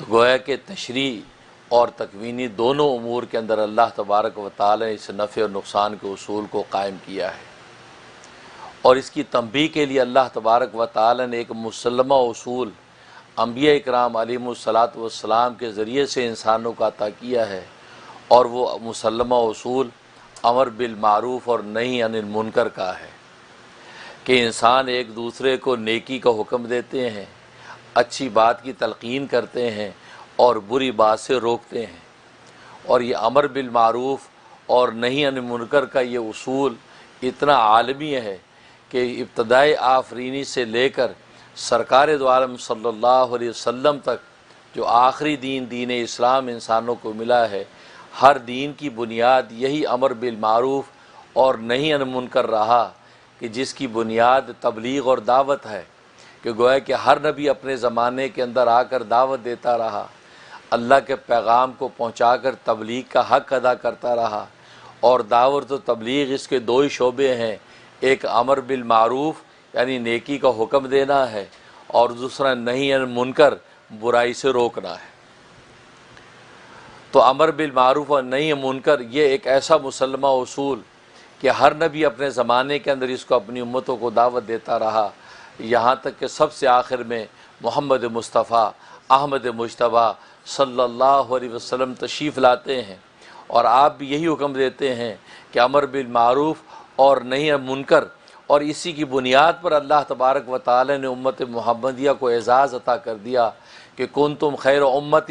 تو گویا کہ تشریع اور تکوینی دونوں امور کے اندر اللہ تبارک و تعالی نے اس نفع اور نقصان کے اصول کو قائم کیا ہے، اور اس کی تنبیہ کے لیے اللہ تبارک و تعالی نے ایک مسلمہ اصول انبیاء اکرام علیہم الصلاۃ والسلام کے ذریعے سے انسانوں کا عطا کیا ہے، اور وہ مسلمہ اصول امر بالمعروف اور نہی عن المنکر کا ہے کہ انسان ایک دوسرے کو نیکی کا حکم دیتے ہیں، اچھی بات کی تلقین کرتے ہیں اور بری بات سے روکتے ہیں۔ اور یہ امر بالمعروف اور نہی عن المنکر کا یہ اصول اتنا عالمی ہے کہ ابتدائی آفرینی سے لے کر سرکار دو عالم صلی اللہ علیہ وسلم تک جو آخری دین اسلام انسانوں کو ملا ہے، ہر دین کی بنیاد یہی امر بالمعروف اور نہی عن المنکر رہا، کہ جس کی بنیاد تبلیغ اور دعوت ہے، کہ گویا کہ ہر نبی اپنے زمانے کے اندر آ کر دعوت دیتا رہا، اللہ کے پیغام کو پہنچا کر تبلیغ کا حق ادا کرتا رہا، اور دعوت و تبلیغ اس کے دو ہی شعبے ہیں، ایک امر بالمعروف یعنی نیکی کا حکم دینا ہے، اور دوسرا نہی عن المنکر برائی سے روکنا ہے۔ تو امر بالمعروف اور نہی عن المنکر یہ ایک ایسا مسلمہ اصول کہ ہر نبی اپنے زمانے کے اندر اس کو اپنی امتوں کو دعوت دیتا رہا، یہاں تک کہ سب سے آخر میں محمد مصطفیٰ احمد مجتبیٰ صلی اللہ علیہ وسلم تشریف لاتے ہیں، اور آپ بھی یہی حکم دیتے ہیں کہ امر بالمعروف اور نہی عن المنکر، اور اسی کی بنیاد پر اللہ تبارک و تعالی نے امت محمدیہ کو اعزاز عطا کر دیا کہ کنتم خیر امتٍ،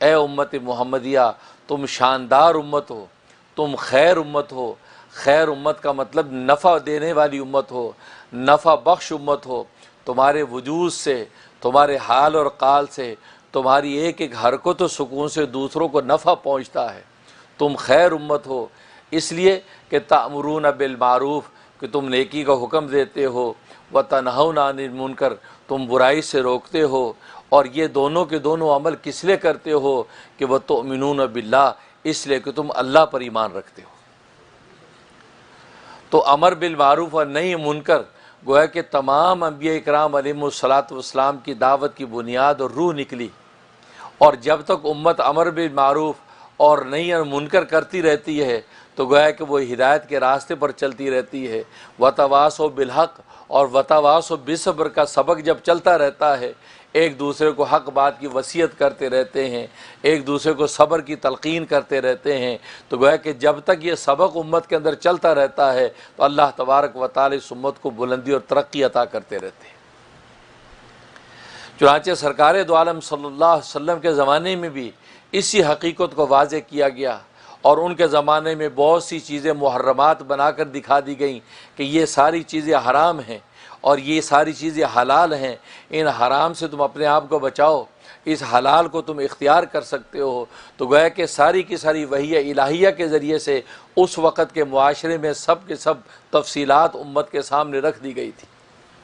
اے امت محمدیہ تم شاندار امت ہو، تم خیر امت ہو۔ خیر امت کا مطلب نفع دینے والی امت ہو، نفع بخش امت ہو، تمہارے وجود سے، تمہارے حال اور قال سے، تمہاری ایک ایک حرکت و سکون سے دوسروں کو نفع پہنچتا ہے، تم خیر امت ہو، اس لیے کہ تأمرون بالمعروف کہ تم نیکی کا حکم دیتے ہو، وتنہون عن المنکر تم برائی سے روکتے ہو، اور یہ دونوں کے دونوں عمل کس لیے کرتے ہو کہ وتؤمنون باللہ، اس لیے کہ تم اللہ پر ایمان رکھتے ہو۔ تو امر بالمعروف اور نہی عن المنکر گویا کہ تمام انبیاء اکرام علیہم الصلاۃ والسلام کی دعوت کی بنیاد اور روح نکلی، اور جب تک امت امر بالمعروف اور نہی عن المنکر کرتی رہتی ہے تو گویا کہ وہ ہدایت کے راستے پر چلتی رہتی ہے۔ وتواصوا بالحق اور وتواصوا بالصبر کا سبق جب چلتا رہتا ہے، ایک دوسرے کو حق بات کی وصیت کرتے رہتے ہیں، ایک دوسرے کو صبر کی تلقین کرتے رہتے ہیں، تو گویا کہ جب تک یہ سبق امت کے اندر چلتا رہتا ہے تو اللہ تبارک و تعالی اس امت کو بلندی اور ترقی عطا کرتے رہتے ہیں۔ چنانچہ سرکار دو عالم صلی اللہ علیہ وسلم کے زمانے میں بھی اسی حقیقت کو واضح کیا گیا، اور ان کے زمانے میں بہت سی چیزیں محرمات بنا کر دکھا دی گئیں کہ یہ ساری چیزیں حرام ہیں اور یہ ساری چیزیں حلال ہیں، ان حرام سے تم اپنے آپ کو بچاؤ، اس حلال کو تم اختیار کر سکتے ہو۔ تو گویا کہ ساری کی ساری وحی الہیہ کے ذریعے سے اس وقت کے معاشرے میں سب کے سب تفصیلات امت کے سامنے رکھ دی گئی تھی۔